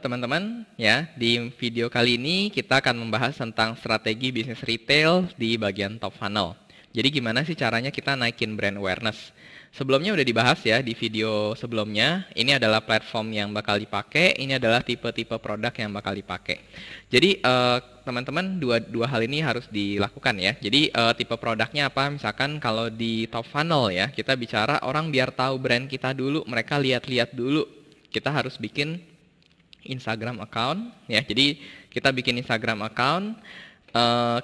teman-teman, ya di video kali ini kita akan membahas tentang strategi bisnis retail di bagian top funnel. Jadi gimana sih caranya kita naikin brand awareness? Sebelumnya udah dibahas ya di video sebelumnya. Ini adalah platform yang bakal dipakai, ini adalah tipe-tipe produk yang bakal dipakai. Jadi teman-teman dua hal ini harus dilakukan ya. Jadi tipe produknya apa? Misalkan kalau di top funnel ya, kita bicara orang biar tahu brand kita dulu, mereka lihat-lihat dulu. Kita harus bikin Instagram account ya. Jadi kita bikin Instagram account,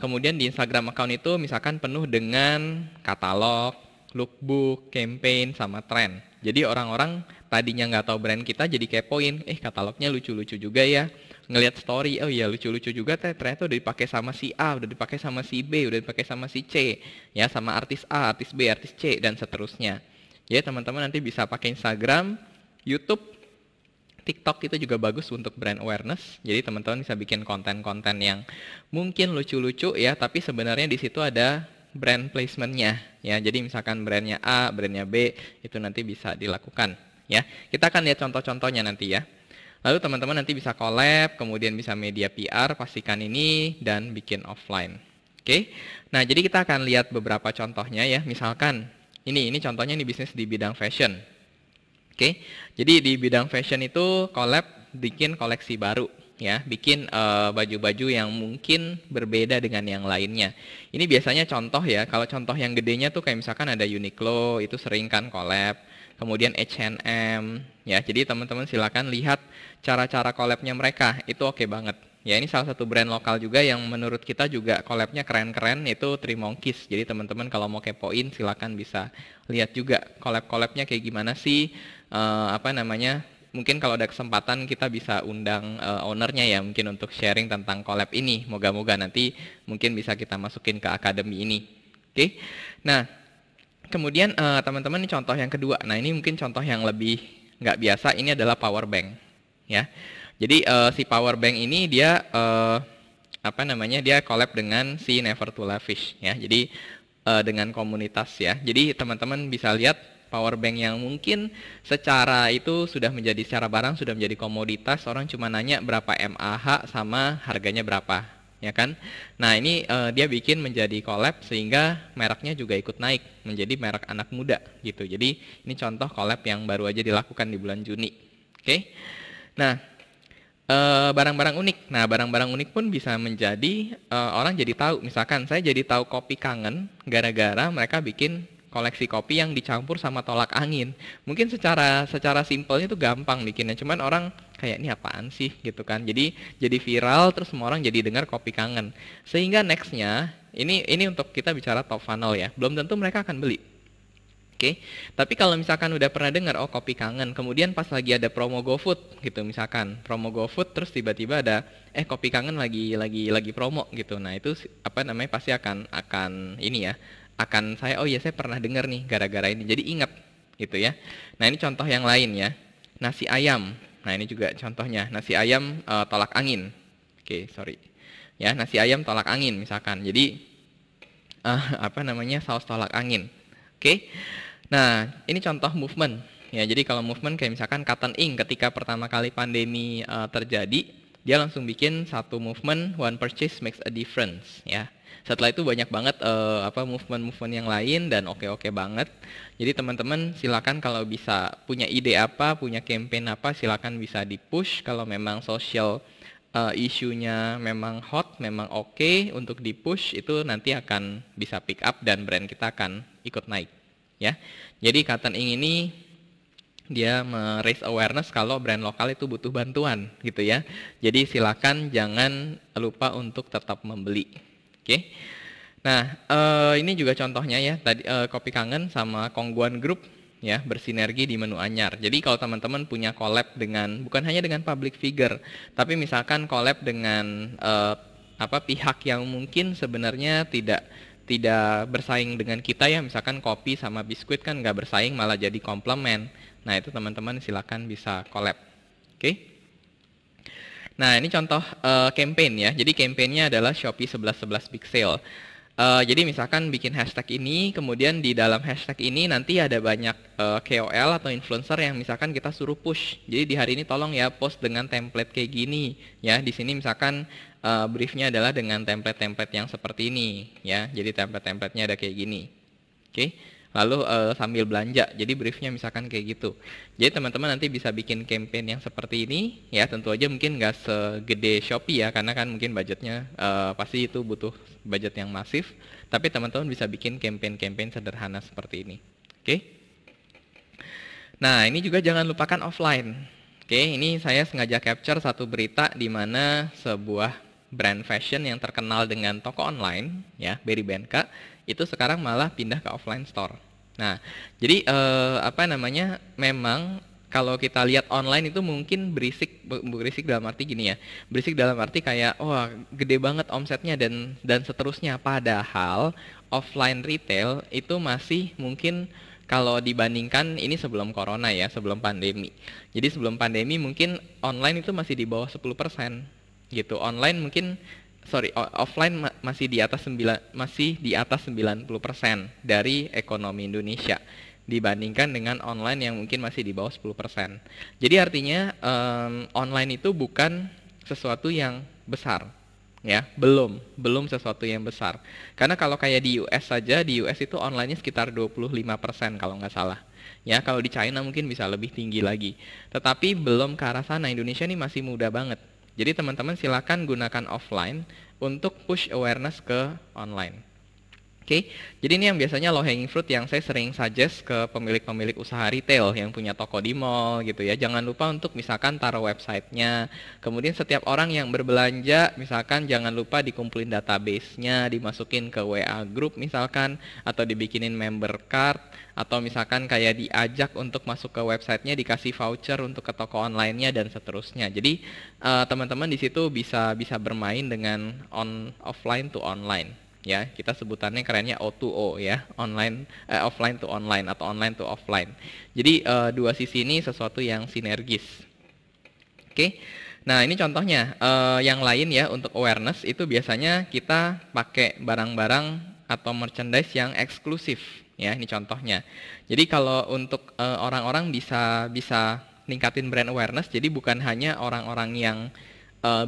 kemudian di Instagram account itu misalkan penuh dengan katalog, lookbook, campaign, sama tren. Jadi orang-orang tadinya nggak tahu brand kita jadi kepoin, katalognya lucu-lucu juga ya. Ngelihat story, oh iya lucu-lucu juga, ternyata udah dipakai sama si A, udah dipakai sama si B, udah dipakai sama si C, ya sama artis A, artis B, artis C, dan seterusnya. Jadi teman-teman nanti bisa pakai Instagram, YouTube, TikTok itu juga bagus untuk brand awareness. Jadi teman-teman bisa bikin konten-konten yang mungkin lucu-lucu ya, tapi sebenarnya di situ ada brand placement-nya ya. Jadi misalkan brandnya A, brandnya B, itu nanti bisa dilakukan ya. Kita akan lihat contoh-contohnya nanti ya. Lalu teman-teman nanti bisa collab, kemudian bisa media PR, pastikan ini, dan bikin offline. Oke. Nah, jadi kita akan lihat beberapa contohnya ya. Misalkan ini contohnya ini bisnis di bidang fashion. Oke, jadi di bidang fashion itu collab bikin koleksi baru ya, bikin baju-baju yang mungkin berbeda dengan yang lainnya. Ini biasanya contoh ya, kalau contoh yang gedenya tuh kayak misalkan ada Uniqlo, itu sering kan collab, kemudian H&M ya. Jadi teman-teman silakan lihat cara-cara collabnya mereka, itu oke banget. Ya, ini salah satu brand lokal juga yang menurut kita juga collabnya keren-keren, itu Three Monkeys. Jadi teman-teman kalau mau kepoin silakan bisa lihat juga collab-collabnya kayak gimana sih. Mungkin kalau ada kesempatan kita bisa undang ownernya ya, mungkin untuk sharing tentang collab ini. Moga-moga nanti mungkin bisa kita masukin ke akademi ini. Oke. Nah, kemudian teman-teman ini contoh yang kedua. Nah, ini mungkin contoh yang lebih nggak biasa. Ini adalah power bank ya. Jadi si power bank ini dia dia collab dengan si Never to Lavish ya. Jadi dengan komunitas ya. Jadi teman-teman bisa lihat power bank yang mungkin secara itu sudah menjadi, secara barang sudah menjadi komoditas. Orang cuma nanya berapa mAh sama harganya berapa, ya kan? Nah, ini dia bikin menjadi collab sehingga mereknya juga ikut naik menjadi merek anak muda gitu. Jadi ini contoh collab yang baru aja dilakukan di bulan Juni. Oke. Nah, barang-barang unik. Nah, barang-barang unik pun bisa menjadi orang jadi tahu. Misalkan saya jadi tahu kopi kangen gara-gara mereka bikin koleksi kopi yang dicampur sama tolak angin. Mungkin secara simpelnya itu gampang bikinnya, cuman orang kayak ini apaan sih gitu kan. Jadi viral, terus semua orang jadi dengar kopi kangen. Sehingga nextnya ini untuk kita bicara top funnel ya. Belum tentu mereka akan beli. Oke. Tapi kalau misalkan udah pernah dengar kopi kangen, kemudian pas lagi ada promo GoFood gitu, misalkan promo GoFood, terus tiba-tiba ada kopi kangen lagi promo gitu. Nah, itu pasti akan ini ya. Saya pernah dengar nih gara-gara ini, jadi ingat gitu ya. Nah, ini contoh yang lain ya, nasi ayam. Nah, ini juga contohnya, nasi ayam tolak angin. Ya, nasi ayam tolak angin misalkan. Jadi saus tolak angin. Oke. Nah, ini contoh movement ya. Jadi kalau movement kayak misalkan Cotton Ink, ketika pertama kali pandemi terjadi, dia langsung bikin satu movement, one purchase makes a difference ya. Setelah itu banyak banget movement-movement yang lain dan oke-oke banget. Jadi teman-teman silakan kalau bisa punya ide apa, punya campaign apa, silakan bisa di-push. Kalau memang social isunya memang hot, memang oke untuk di-push, itu nanti akan bisa pick up dan brand kita akan ikut naik ya. Jadi Cotton Ink ini dia raise awareness kalau brand lokal itu butuh bantuan gitu ya. Jadi silakan jangan lupa untuk tetap membeli. Oke. Nah, ini juga contohnya ya. Tadi Kopi Kangen sama Kongguan Group ya bersinergi di menu anyar. Jadi kalau teman-teman punya collab dengan, bukan hanya dengan public figure, tapi misalkan collab dengan pihak yang mungkin sebenarnya tidak bersaing dengan kita ya. Misalkan kopi sama biskuit kan nggak bersaing, malah jadi komplement. Nah, itu teman-teman silakan bisa collab. Oke. Nah, ini contoh campaign ya. Jadi campaignnya adalah Shopee 11.11 Big Sale. Jadi misalkan bikin hashtag ini, kemudian di dalam hashtag ini nanti ada banyak KOL atau influencer yang misalkan kita suruh push. Jadi di hari ini tolong ya post dengan template kayak gini ya. Di sini misalkan briefnya adalah dengan template-template yang seperti ini ya. Jadi template-templatenya ada kayak gini. Oke. Lalu sambil belanja, jadi briefnya misalkan kayak gitu. Jadi teman-teman nanti bisa bikin campaign yang seperti ini ya. Tentu aja mungkin nggak segede Shopee ya, karena kan mungkin budgetnya pasti itu butuh budget yang masif. Tapi teman-teman bisa bikin campaign-campaign sederhana seperti ini. Oke. Nah, ini juga jangan lupakan offline. Oke, ini saya sengaja capture satu berita di mana sebuah brand fashion yang terkenal dengan toko online ya, Berry Benka, itu sekarang malah pindah ke offline store. Nah, jadi memang kalau kita lihat online itu mungkin berisik dalam arti gini ya, berisik dalam arti kayak wah gede banget omsetnya dan seterusnya. Padahal offline retail itu masih mungkin kalau dibandingkan ini sebelum corona ya, sebelum pandemi. Jadi sebelum pandemi mungkin online itu masih di bawah 10% gitu. Online mungkin offline masih di atas 90% dari ekonomi Indonesia dibandingkan dengan online yang mungkin masih di bawah 10%. Jadi artinya online itu bukan sesuatu yang besar ya, belum sesuatu yang besar. Karena kalau kayak di US saja, di US itu online-nya sekitar 25% kalau nggak salah. Ya, kalau di China mungkin bisa lebih tinggi lagi. Tetapi belum ke arah sana. Indonesia ini masih muda banget. Jadi teman-teman silakan gunakan offline untuk push awareness ke online. Oke, jadi ini yang biasanya low hanging fruit yang saya sering suggest ke pemilik-pemilik usaha retail yang punya toko di mall gitu ya. Jangan lupa untuk misalkan taruh websitenya. Kemudian setiap orang yang berbelanja misalkan jangan lupa dikumpulin database-nya, dimasukin ke WA group misalkan, atau dibikinin member card, atau misalkan kayak diajak untuk masuk ke websitenya, dikasih voucher untuk ke toko online-nya dan seterusnya. Jadi teman-teman di situ bisa bermain dengan offline to online. Ya, kita sebutannya kerennya O2O ya, offline to online atau online to offline. Jadi dua sisi ini sesuatu yang sinergis. Oke. Nah, ini contohnya. Yang lain ya untuk awareness itu biasanya kita pakai barang-barang atau merchandise yang eksklusif ya, ini contohnya. Jadi kalau untuk orang-orang bisa ningkatin brand awareness, jadi bukan hanya orang-orang yang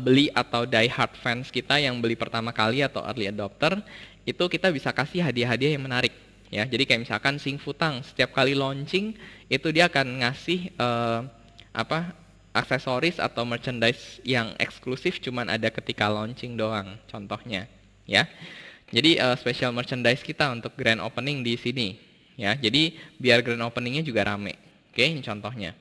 beli atau die hard fans kita yang beli pertama kali atau early adopter, itu kita bisa kasih hadiah-hadiah yang menarik ya. Jadi kayak misalkan Sing Futang setiap kali launching itu dia akan ngasih aksesoris atau merchandise yang eksklusif cuman ada ketika launching doang contohnya ya. Jadi special merchandise kita untuk grand opening di sini ya. Jadi biar grand openingnya juga rame. Oke, ini contohnya.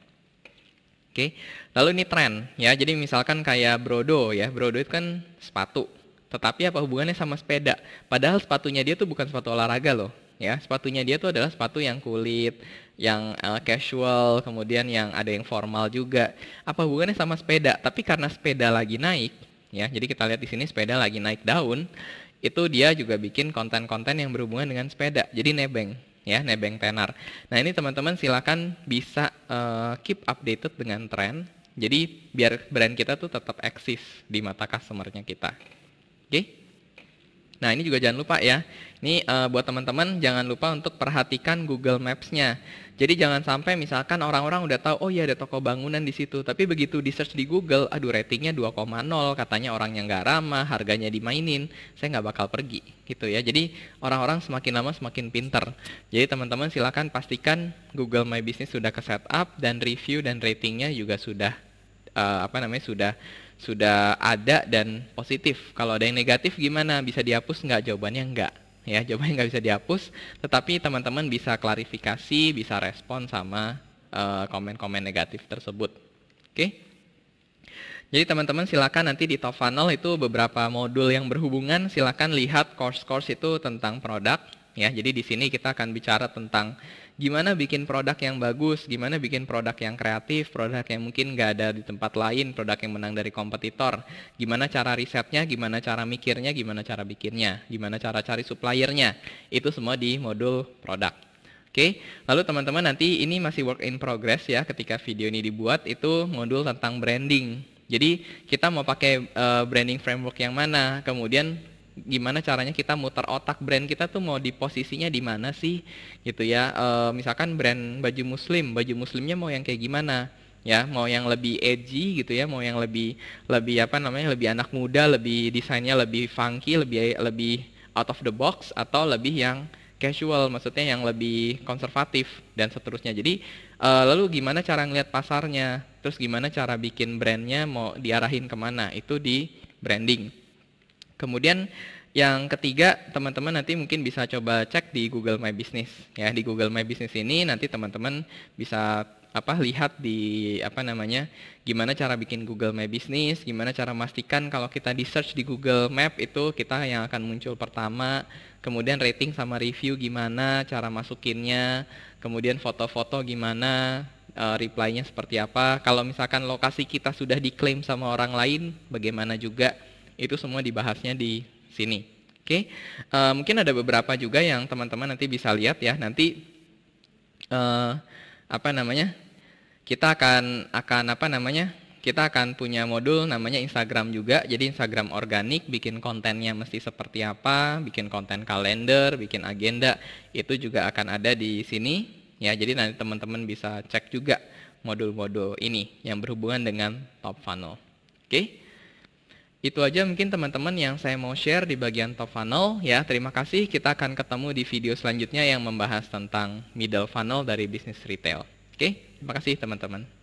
Oke, lalu ini tren ya. Jadi misalkan kayak Brodo ya, Brodo itu kan sepatu. Tetapi apa hubungannya sama sepeda? Padahal sepatunya dia tuh bukan sepatu olahraga loh. Ya, sepatunya dia tuh adalah sepatu yang kulit, yang casual, kemudian yang ada yang formal juga. Apa hubungannya sama sepeda? Tapi karena sepeda lagi naik, ya. Jadi kita lihat di sini sepeda lagi naik daun, itu dia juga bikin konten-konten yang berhubungan dengan sepeda. Jadi nebeng. Ya, nebeng tenar. Nah, ini teman-teman silakan bisa keep updated dengan tren. Jadi biar brand kita tuh tetap eksis di mata customer-nya kita. Oke? Nah, ini juga jangan lupa ya. Ini buat teman-teman jangan lupa untuk perhatikan Google Maps-nya. Jadi jangan sampai misalkan orang-orang udah tahu, oh iya ada toko bangunan di situ. Tapi begitu di search di Google, aduh ratingnya 2,0, katanya orangnya nggak ramah, harganya dimainin, saya nggak bakal pergi gitu ya. Jadi orang-orang semakin lama semakin pinter. Jadi teman-teman silakan pastikan Google My Business sudah ke setup dan review dan ratingnya juga sudah sudah ada dan positif. Kalau ada yang negatif gimana? Bisa dihapus nggak? Jawabannya enggak. Ya, jawabannya nggak bisa dihapus, tetapi teman-teman bisa klarifikasi, bisa respon sama komen-komen negatif tersebut. Oke? Jadi teman-teman silakan nanti di top funnel itu beberapa modul yang berhubungan, silakan lihat course-course itu tentang produk. Ya, jadi di sini kita akan bicara tentang gimana bikin produk yang bagus, gimana bikin produk yang kreatif, produk yang mungkin nggak ada di tempat lain, produk yang menang dari kompetitor, gimana cara risetnya, gimana cara mikirnya, gimana cara bikinnya, gimana cara cari suppliernya, itu semua di modul produk. Oke, lalu teman-teman nanti ini masih work in progress ya, ketika video ini dibuat itu modul tentang branding. Jadi kita mau pakai branding framework yang mana, kemudian gimana caranya kita muter otak brand kita tuh mau di posisinya di mana sih gitu ya. Misalkan brand baju muslimnya mau yang kayak gimana ya, mau yang lebih edgy gitu ya, mau yang lebih lebih apa namanya, lebih anak muda, lebih desainnya lebih funky, lebih lebih out of the box, atau lebih yang casual, maksudnya yang lebih konservatif dan seterusnya. Jadi lalu gimana cara ngelihat pasarnya, terus gimana cara bikin brandnya mau diarahin kemana, itu di branding. Kemudian yang ketiga, teman-teman nanti mungkin bisa coba cek di Google My Business ya. Di Google My Business ini nanti teman-teman bisa lihat di gimana cara bikin Google My Business, gimana cara memastikan kalau kita di search di Google Map itu kita yang akan muncul pertama, kemudian rating sama review gimana, cara masukinnya, kemudian foto-foto gimana, reply-nya seperti apa. Kalau misalkan lokasi kita sudah diklaim sama orang lain, bagaimana juga, itu semua dibahasnya di sini. Oke, mungkin ada beberapa juga yang teman-teman nanti bisa lihat ya. Nanti kita akan punya modul namanya Instagram juga. Jadi Instagram organik, bikin kontennya mesti seperti apa, bikin konten kalender, bikin agenda, itu juga akan ada di sini ya. Jadi nanti teman-teman bisa cek juga modul-modul ini yang berhubungan dengan top funnel. Oke. Itu aja mungkin teman-teman yang saya mau share di bagian top funnel ya. Terima kasih, kita akan ketemu di video selanjutnya yang membahas tentang middle funnel dari bisnis retail. Oke, terima kasih teman-teman.